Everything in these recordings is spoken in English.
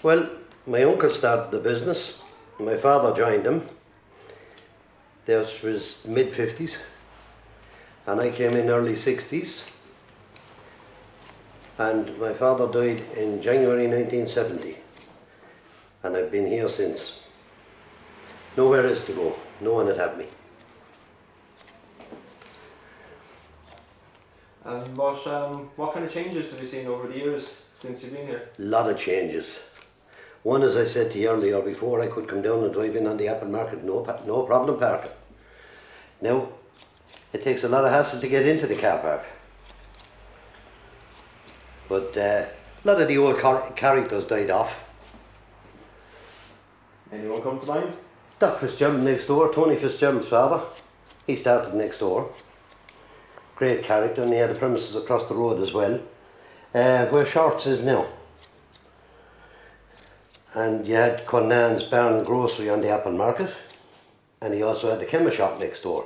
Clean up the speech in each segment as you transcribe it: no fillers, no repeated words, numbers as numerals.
Well, my uncle started the business. My father joined him. This was mid-50s. And I came in early 60s. And my father died in January 1970. And I've been here since. Nowhere else to go. No one would have me. And what kind of changes have you seen over the years since you've been here? A lot of changes. One, as I said to you earlier, before I could come down and drive in on the Apple Market, no problem parking. Now, it takes a lot of hassle to get into the car park. But a lot of the old characters died off. Anyone come to mind? Doc Fitzgerald next door, Tony Fitzgerald's father. He started next door. Great character, and he had the premises across the road as well. Where Shorts is now. And you had Conan's Barn and Grocery on the Apple Market, and he also had the chemist shop next door.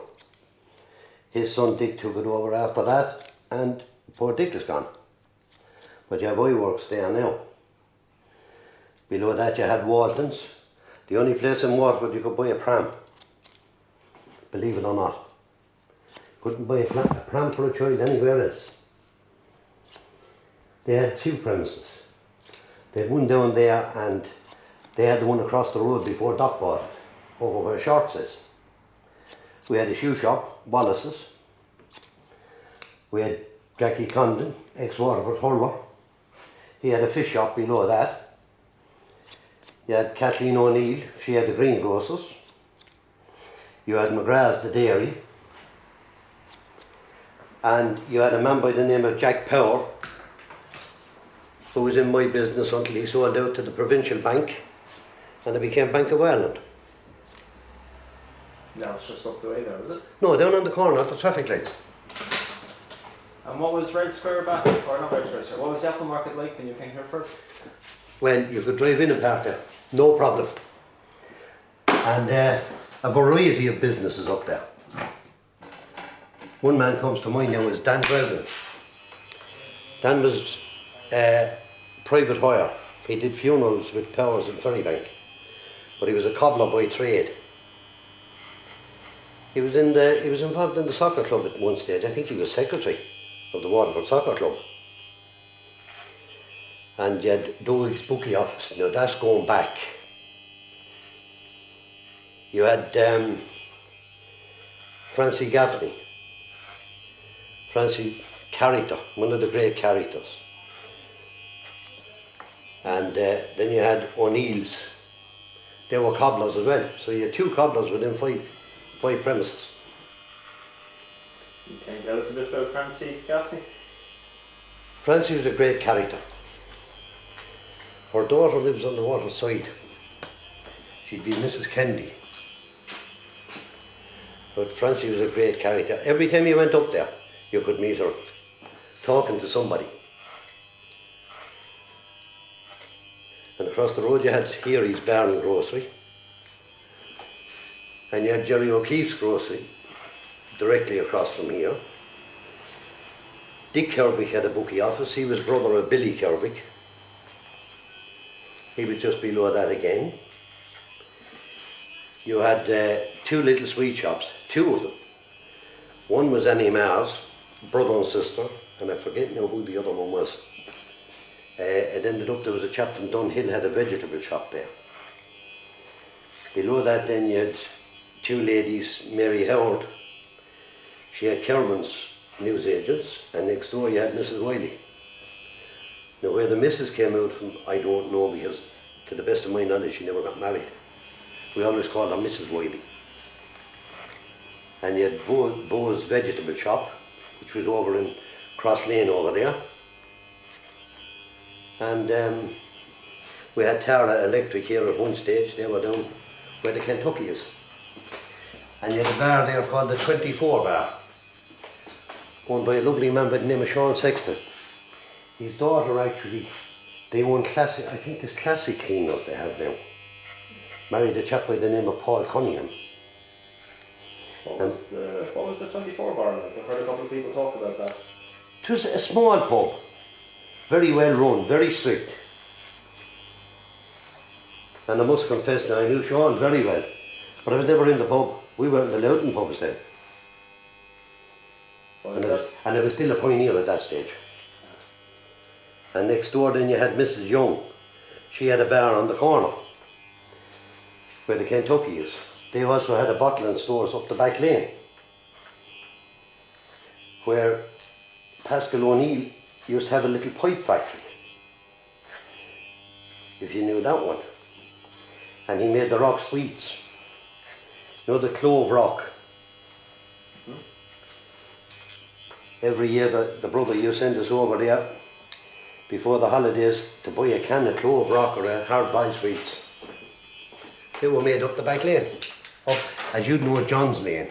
His son Dick took it over after that, and poor Dick is gone. But you have Iworks there now. Below that you had Walton's, the only place in Waterford you could buy a pram. Believe it or not. Couldn't buy a pram for a child anywhere else. They had two premises. They had one down there, and they had the one across the road before Doc bought it, over where Shorts is. We had a shoe shop, Wallace's. We had Jackie Condon, ex-Waterford Hurler. He had a fish shop below that. You had Kathleen O'Neill, she had the greengrocers. You had McGrath's, the dairy. And you had a man by the name of Jack Power, who was in my business until he sold out to the Provincial Bank, and it became Bank of Ireland. No, it's just up the way there, is it? No, down on the corner at the traffic lights. And what was Red Square back, or not Red Square, what was the Apple Market like when you came here first? Well, you could drive in and park there, no problem. And a variety of businesses up there. One man comes to mind now is Dan Weldon. Dan was private hire. He did funerals with Powers in Ferrybank, but he was a cobbler by trade. He was involved in the soccer club at one stage. I think he was secretary of the Waterford Soccer Club. And you had Doig's bookie office. Now that's going back. You had Francie Gaffney. Francie character, one of the great characters. And then you had O'Neill's. They were cobblers as well. So you had two cobblers within five premises. Can you tell us a bit about Francie Gaffney? Francie was a great character. Her daughter lives on the water side. She'd be Mrs. Kennedy. But Francie was a great character. Every time you went up there, you could meet her talking to somebody. And across the road you had Heary's Barn and Grocery. And you had Jerry O'Keefe's Grocery directly across from here. Dick Kervick had a bookie office. He was brother of Billy Kervick. He was just below that again. You had two little sweet shops, two of them. One was Annie Mars, brother and sister, and I forget now who the other one was. It ended up there was a chap from Dunhill had a vegetable shop there. Below that then you had two ladies, Mary Howard. She had Kerman's newsagents, and next door you had Mrs. Wiley. Now where the missus came out from, I don't know, because to the best of my knowledge she never got married. We always called her Mrs. Wiley. And you had Bo's vegetable shop, which was over in Cross Lane over there. And we had Tara Electric here at one stage. They were down where the Kentucky is. And you had a bar there called the 24 Bar, owned by a lovely man by the name of Sean Sexton. His daughter actually, they own Classic, I think there's Classic Cleaners they have now. Married a chap by the name of Paul Cunningham. What was the 24 bar like? I've heard a couple of people talk about that. It was a small pub, very well run, very strict. And I must confess now, I knew Sean very well, but I was never in the pub. We were in the Loughton pubs then. And I was still a pioneer at that stage. And next door then you had Mrs. Young. She had a bar on the corner where the Kentucky is. They also had a bottling stores up the back lane where Pascal O'Neill used to have a little pipe factory, if you knew that one. And he made the rock sweets. You know, the clove rock. Every year the brother used to send us over there before the holidays to buy a can of clove rock or a hard boiled sweets. They were made up the back lane, up, as you'd know, John's Lane.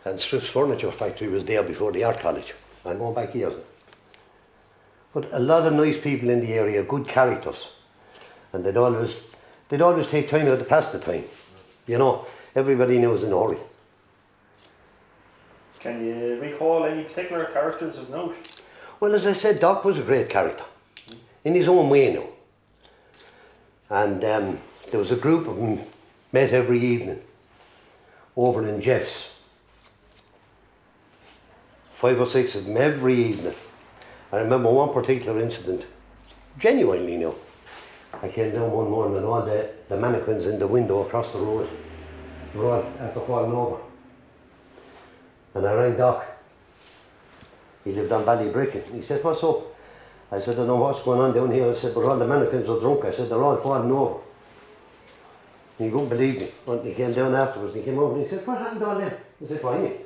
And Swift's Furniture Factory was there before the Art College. I'm going back years. But a lot of nice people in the area, good characters. And they'd always take time out to pass the time. You know, everybody knows in a hurry. Can you recall any particular characters of note? Well, as I said, Doc was a great character, in his own way now. And there was a group of them met every evening over in Jeff's. 5 or 6 of them every evening. I remember one particular incident, genuinely now. I came down one morning and all the mannequins in the window across the road were all after falling over. And I rang Doc. He lived on Ballybricken. He said, "What's up?" I said, "I don't know what's going on down here." I said, "But all the mannequins are drunk." I said, "They're all falling over." And he wouldn't believe me. When he came down afterwards, he came over and he said, "What happened to all them?" I said, "Fine."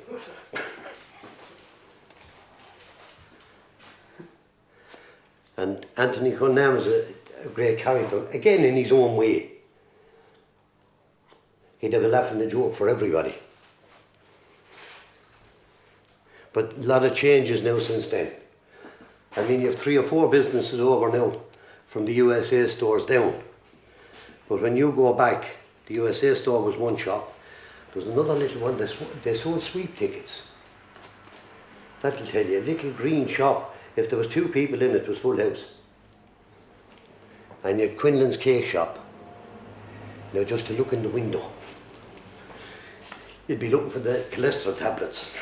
And Anthony Cunningham was a great character, again in his own way. He'd have a laugh and a joke for everybody. But a lot of changes now since then. I mean, you have 3 or 4 businesses over now from the USA stores down. But when you go back, the USA store was one shop. There was another little one, they sold sweet tickets. That'll tell you, a little green shop. If there was 2 people in it, it was full house. And you had Quinlan's cake shop. Now just to look in the window, you'd be looking for the cholesterol tablets.